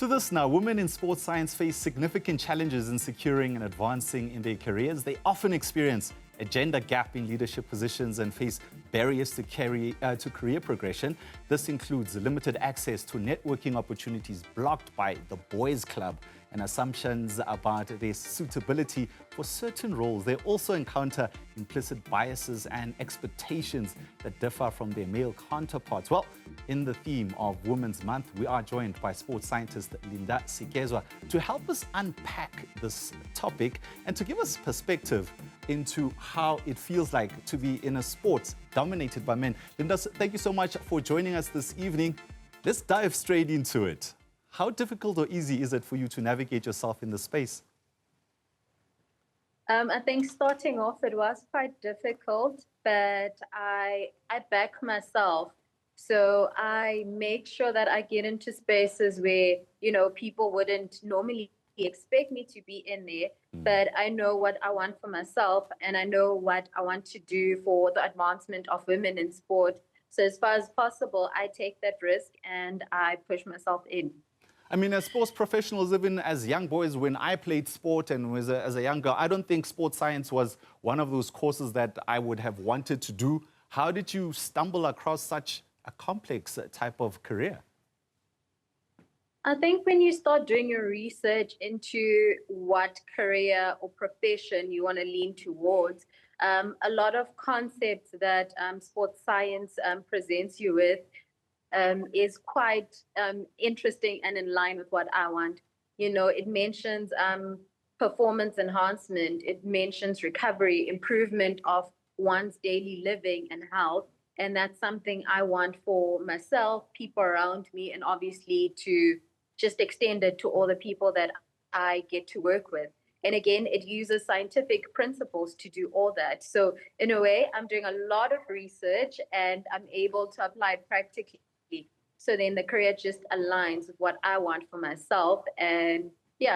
To this now, women in sports science face significant challenges in securing and advancing in their careers. They often experience a gender gap in leadership positions and face barriers to career progression. This includes limited access to networking opportunities blocked by the boys' club and assumptions about their suitability for certain roles. They also encounter implicit biases and expectations that differ from their male counterparts. Well, in the theme of Women's Month, we are joined by sports scientist Linda Sikweza to help us unpack this topic and to give us perspective into how it feels like to be in a sport dominated by men. Linda, thank you so much for joining us this evening. Let's dive straight into it. How difficult or easy is it for you to navigate yourself in this space? I think starting off, it was quite difficult, but I back myself. So I make sure that I get into spaces where, people wouldn't normally expect me to be in there, but I know what I want for myself and I know what I want to do for the advancement of women in sport. So as far as possible, I take that risk and I push myself in. I mean, as sports professionals, even as young boys, when I played sport and was as a young girl, I don't think sports science was one of those courses that I would have wanted to do. How did you stumble across such a complex type of career? I think when you start doing your research into what career or profession you want to lean towards, a lot of concepts that sports science presents you with is quite interesting and in line with what I want. It mentions performance enhancement, it mentions recovery, improvement of one's daily living and health. And that's something I want for myself, people around me, and obviously to just extend it to all the people that I get to work with. And again, it uses scientific principles to do all that. So in a way, I'm doing a lot of research and I'm able to apply it practically. So then the career just aligns with what I want for myself and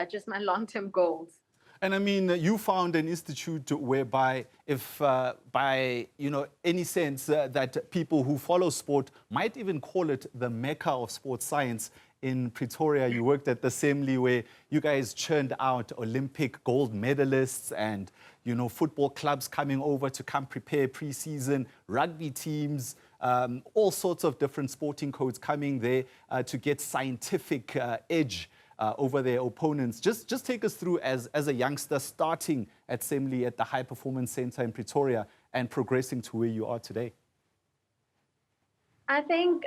just my long-term goals. And I mean, you found an institute whereby if by, any sense that people who follow sport might even call it the mecca of sports science. In Pretoria, you worked at the assembly where you guys churned out Olympic gold medalists and, football clubs coming over to come prepare pre-season, rugby teams, all sorts of different sporting codes coming there to get scientific edge over their opponents. Just take us through as a youngster starting at assembly at the High Performance Center in Pretoria and progressing to where you are today. I think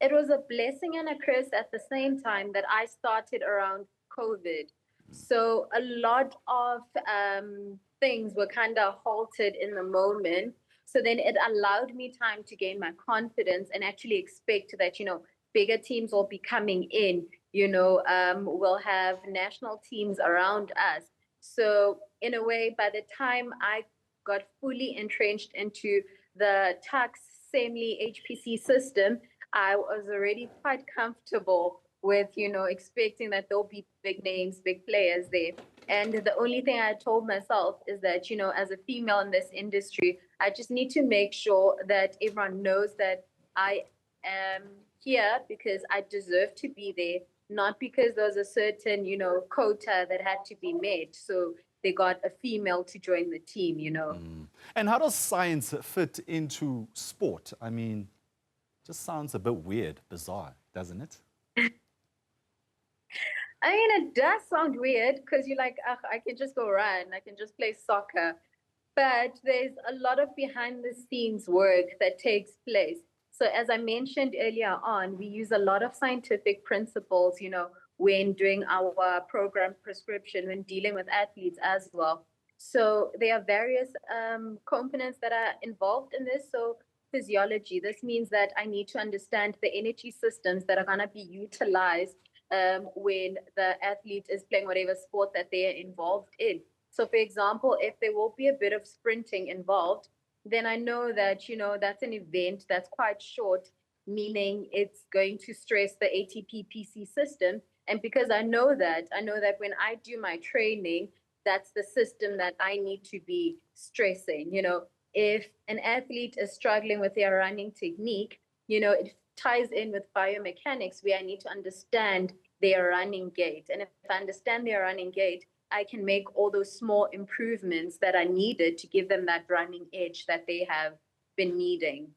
it was a blessing and a curse at the same time that I started around COVID. So a lot of things were kind of halted in the moment. So then it allowed me time to gain my confidence and actually expect that, bigger teams will be coming in, we'll have national teams around us. So in a way, by the time I got fully entrenched into the tax assembly HPC system, I was already quite comfortable with, expecting that there'll be big names, big players there. And the only thing I told myself is that, as a female in this industry, I just need to make sure that everyone knows that I am here because I deserve to be there, not because there was a certain, quota that had to be met. So they got a female to join the team, And how does science fit into sport? I mean, just sounds a bit weird, bizarre, doesn't it? I mean, it does sound weird because you're like, I can just go run, I can just play soccer. But there's a lot of behind the scenes work that takes place. So as I mentioned earlier on, we use a lot of scientific principles, when doing our program prescription, when dealing with athletes as well. So there are various components that are involved in this. So physiology, this means that I need to understand the energy systems that are going to be utilized when the athlete is playing whatever sport that they are involved in. So for example, if there will be a bit of sprinting involved, then I know that, that's an event that's quite short, meaning it's going to stress the ATP PC system. And because I know that when I do my training, that's the system that I need to be stressing. If an athlete is struggling with their running technique, it ties in with biomechanics, where I need to understand their running gait. And if I understand their running gait, I can make all those small improvements that are needed to give them that running edge that they have been needing.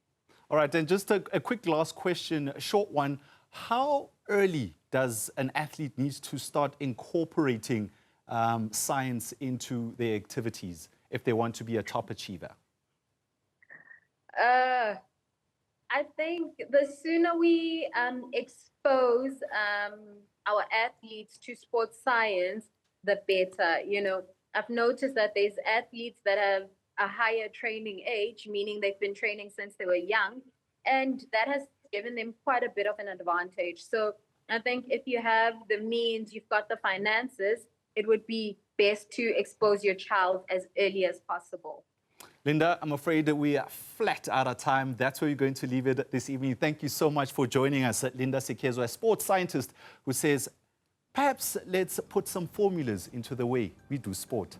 All right, and just a quick last question, a short one. How early does an athlete need to start incorporating science into their activities if they want to be a top achiever? I think the sooner we expose our athletes to sports science, the better. You know, I've noticed that there's athletes that have a higher training age, meaning they've been training since they were young, and that has given them quite a bit of an advantage. So I think if you have the means, you've got the finances, it would be best to expose your child as early as possible. Linda, I'm afraid that we are flat out of time. That's where we're going to leave it this evening. Thank you so much for joining us. Linda Sikweza, a sports scientist who says, perhaps let's put some formulas into the way we do sport.